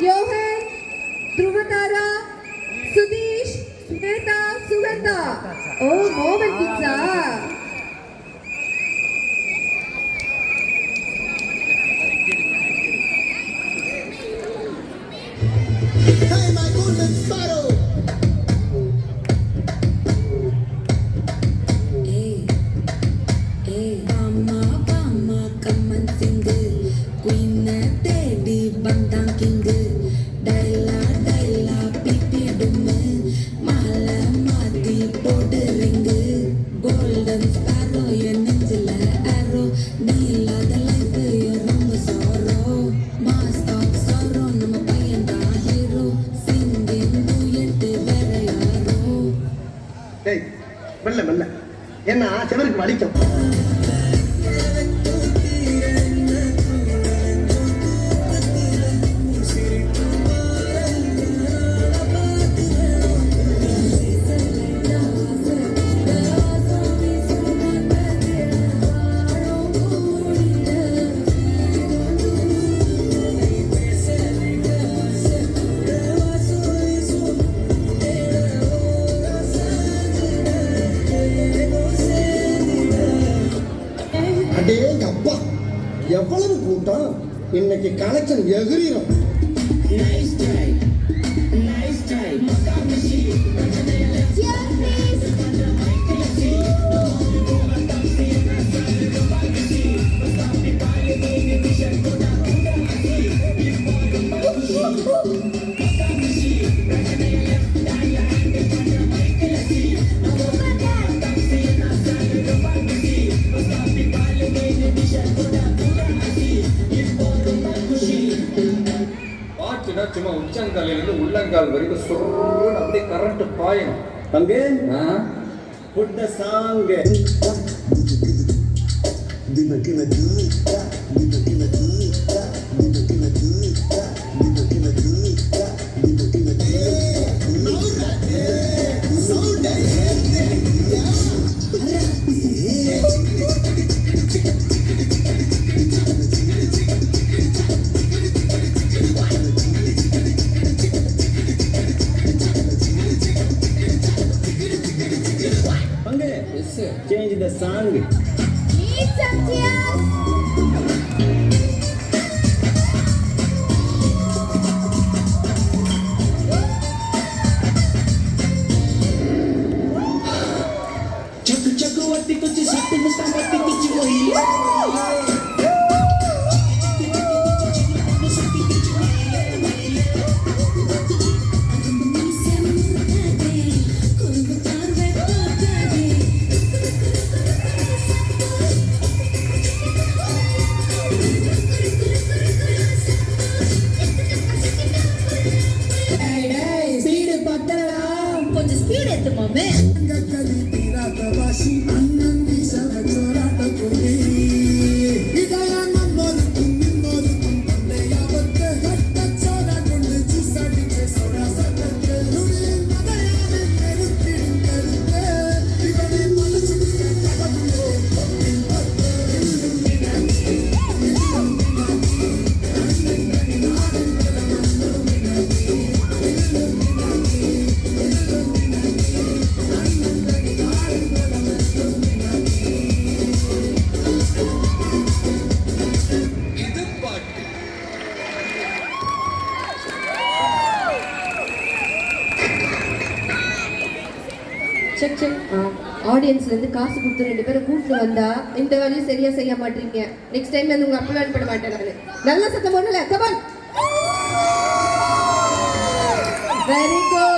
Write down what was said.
யோகன், த்ருவதாரா, சுதீஷ், ஸ்வேதா, சுகந்தா. ஓ, மோகன் கிட்ஸா? Hey, my golden sparrow. மெல்ல மெல்ல ஏன்னா செவருக்கு வலிக்கும். அப்பா எவ்வளவு கூட்டம் இன்னைக்கு கலெக்ஷன் எகிரிடும். சும்மா உச்சங்காலிலிருந்து உள்ளங்கால் வரைக்கும் சொல்லுன்னு அப்படியே கரண்ட் பாயணும். தம்பி புட்ட சாங்க change the song. Need some tears. Chaku chaku wati kuchi satu mustang wati kuchi wahi. கொஞ்சம் ஸ்பீட் ஏத்துமாமே. Check check. ஆடியன்ஸ்ல இருந்து காசு கொடுத்து 2 பேரை கூப்பிட்டு வந்தா இந்த வேலையும் சரியா செய்ய மாட்டீங்க. நெக்ஸ்ட் டைம் வந்து உங்க அப்பெல்லாம் பண்ண மாட்டேன் நானு. நல்ல சத்தம் போடல. கமான். Very good.